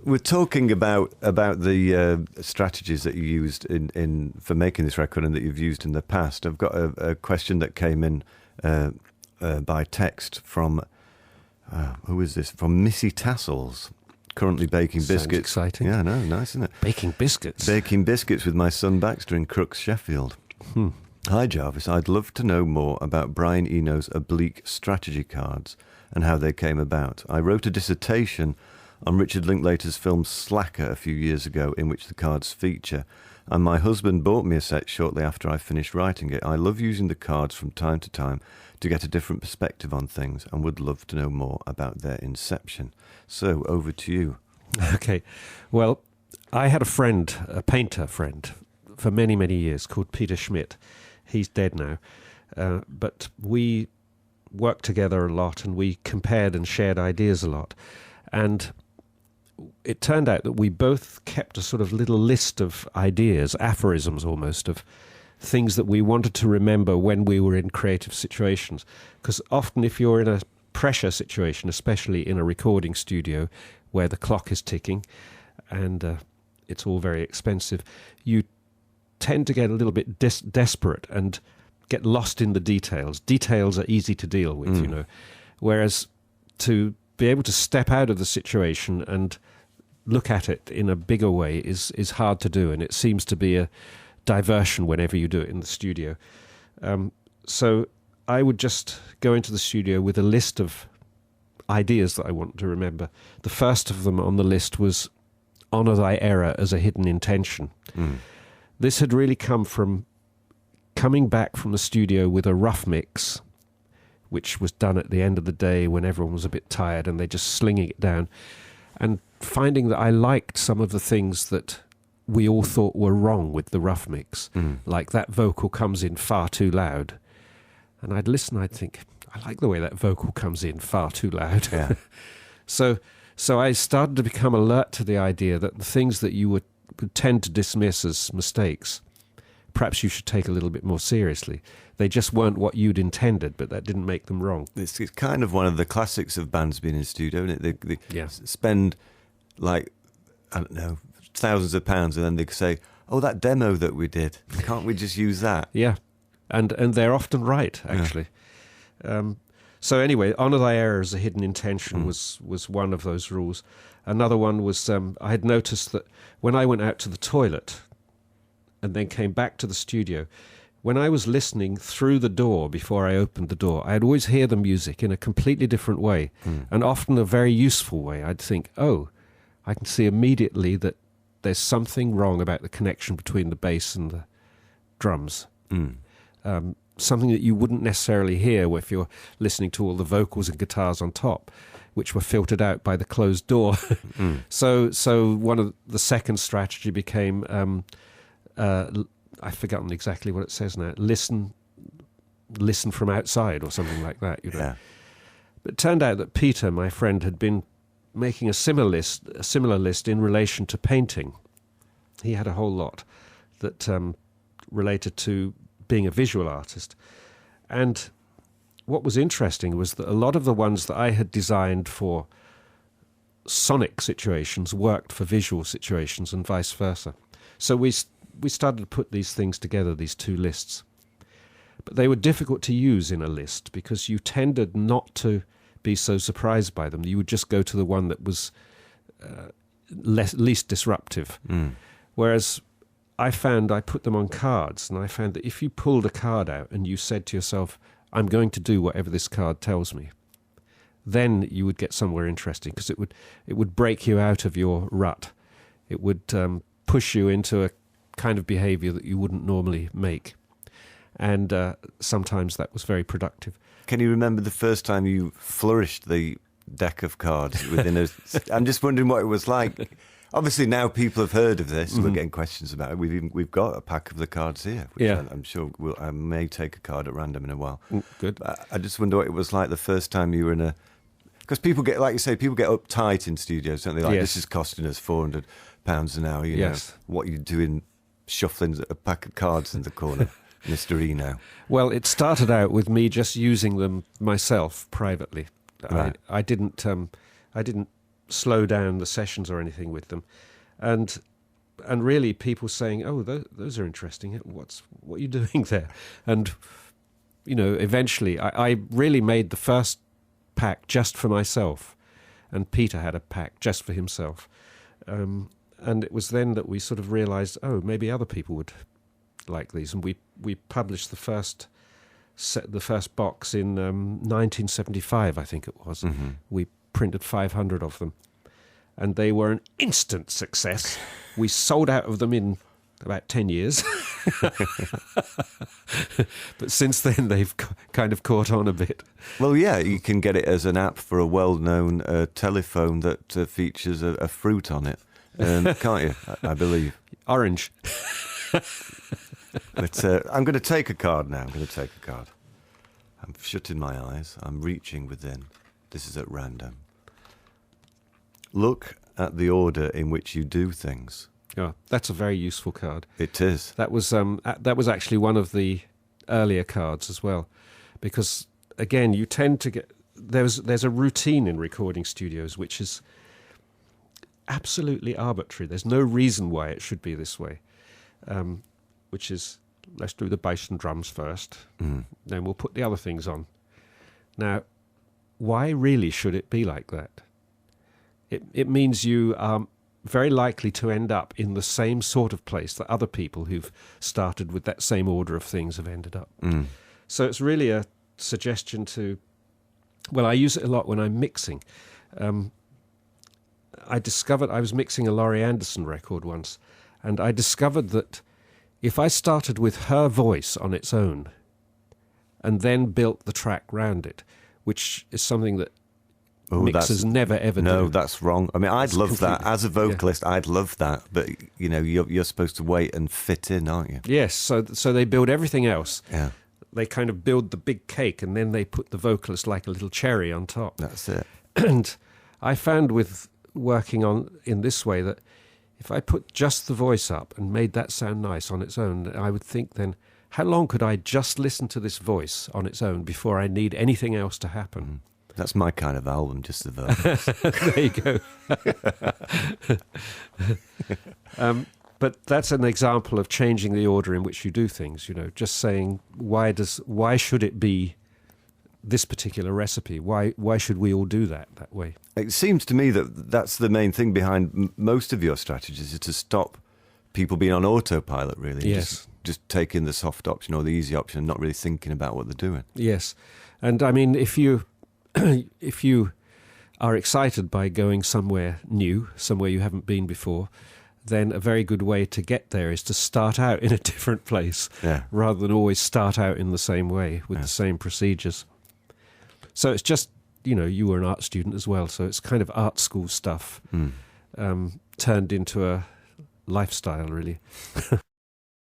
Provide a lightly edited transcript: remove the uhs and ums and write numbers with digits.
We're talking about the strategies that you used in for making this record and that you've used in the past. I've got a question that came in by text from who is this? From Missy Tassels. Currently baking biscuits. Sounds exciting. Yeah, no, nice, isn't it? Baking biscuits. Baking biscuits with my son Baxter in Crooks, Sheffield. Hi Jarvis, I'd love to know more about Brian Eno's oblique strategy cards and how they came about. I wrote a dissertation on Richard Linklater's film Slacker a few years ago in which the cards feature, and my husband bought me a set shortly after I finished writing it. I love using the cards from time to time to get a different perspective on things and would love to know more about their inception. So, over to you. Okay. Well, I had a friend, a painter friend, for many, many years called Peter Schmidt. He's dead now. But we worked together a lot and we compared and shared ideas a lot. And it turned out that we both kept a sort of little list of ideas, aphorisms almost, of things that we wanted to remember when we were in creative situations. Because often if you're in a pressure situation, especially in a recording studio where the clock is ticking and it's all very expensive, you tend to get a little bit desperate and get lost in the details. Details are easy to deal with, you know, whereas to be able to step out of the situation and look at it in a bigger way is hard to do, and it seems to be a diversion whenever you do it in the studio. So I would just go into the studio with a list of ideas that I want to remember. The first of them on the list was "Honor thy error as a hidden intention." This had really come from coming back from the studio with a rough mix, which was done at the end of the day when everyone was a bit tired and they're just slinging it down, and finding that I liked some of the things that we all thought were wrong with the rough mix. Like that vocal comes in far too loud. And I'd listen, I'd think, I like the way that vocal comes in far too loud. Yeah. So I started to become alert to the idea that the things that you would tend to dismiss as mistakes, perhaps you should take a little bit more seriously. They just weren't what you'd intended, but that didn't make them wrong. It's kind of one of the classics of bands being in studio, isn't it? They spend, like, I don't know, thousands of pounds, and then they say, "Oh, that demo that we did, can't we just use that?" Yeah, and they're often right, actually. Yeah. So anyway, honor thy error as a hidden intention was one of those rules. Another one was I had noticed that when I went out to the toilet and then came back to the studio, when I was listening through the door before I opened the door, I'd always hear the music in a completely different way, and often a very useful way. I'd think, oh, I can see immediately that there's something wrong about the connection between the bass and the drums. Something that you wouldn't necessarily hear if you're listening to all the vocals and guitars on top, which were filtered out by the closed door. So one of the second strategy became, I've forgotten exactly what it says now, listen from outside or something like that, you know. Yeah. But it turned out that Peter, my friend, had been making a similar list in relation to painting. He had a whole lot that related to being a visual artist. And what was interesting was that a lot of the ones that I had designed for sonic situations worked for visual situations and vice versa. So we started to put these things together, these two lists. But they were difficult to use in a list because you tended not to be so surprised by them. You would just go to the one that was least disruptive. Whereas I put them on cards, and I found that if you pulled a card out and you said to yourself, I'm going to do whatever this card tells me, then you would get somewhere interesting, because it would break you out of your rut. It would push you into a kind of behavior that you wouldn't normally make. And sometimes that was very productive. Can you remember the first time you flourished the deck of cards within a... I'm just wondering what it was like. Obviously, now people have heard of this. We're getting questions about it. We've got a pack of the cards here, which I'm sure I may take a card at random in a while. Good. But I just wonder what it was like the first time you were in a... Because people get, like you say, people get uptight in studios, don't they? Like, this is costing us £400 an hour. You know, what are you doing shuffling a pack of cards in the corner? Mr. Eno. Well, it started out with me just using them myself privately. Right. I didn't slow down the sessions or anything with them, and really people saying, "Oh, those are interesting. What are you doing there?" And eventually I really made the first pack just for myself, and Peter had a pack just for himself, and it was then that we sort of realised, oh, maybe other people would like these, and we published the first box in 1975, I think it was. Mm-hmm. We printed 500 of them, and they were an instant success. We sold out of them in about 10 years. But since then, they've kind of caught on a bit. Well, yeah, you can get it as an app for a well-known telephone that features a fruit on it, can't you? I believe. Orange. But I'm going to take a card now. I'm shutting my eyes. I'm reaching within. This is at random. Look at the order in which you do things. Oh, that's a very useful card. It is. That was actually one of the earlier cards as well, because again, you tend to get there's a routine in recording studios which is absolutely arbitrary. There's no reason why it should be this way, which is, let's do the bass and drums first, then we'll put the other things on. Now, why really should it be like that? It means you are very likely to end up in the same sort of place that other people who've started with that same order of things have ended up. So it's really a suggestion to, well, I use it a lot when I'm mixing. I discovered, I was mixing a Laurie Anderson record once, and I discovered that if I started with her voice on its own and then built the track round it, which is something that mixers never ever do. No, that's wrong. I mean, I'd love that. As a vocalist, I'd love that. But, you're supposed to wait and fit in, aren't you? Yes, so they build everything else. Yeah. They kind of build the big cake, and then they put the vocalist like a little cherry on top. That's it. And I found with working in this way that if I put just the voice up and made that sound nice on its own, I would think then, how long could I just listen to this voice on its own before I need anything else to happen? That's my kind of album, just the vocals. There you go. But that's an example of changing the order in which you do things, just saying, why should it be this particular recipe? Why should we all do that way? It seems to me that that's the main thing behind most of your strategies, is to stop people being on autopilot, really. Yes. Just taking the soft option or the easy option and not really thinking about what they're doing. Yes. And I mean, if you are excited by going somewhere new, somewhere you haven't been before, then a very good way to get there is to start out in a different place, rather than always start out in the same way with the same procedures. So it's just, you were an art student as well, so it's kind of art school stuff turned into a lifestyle, really.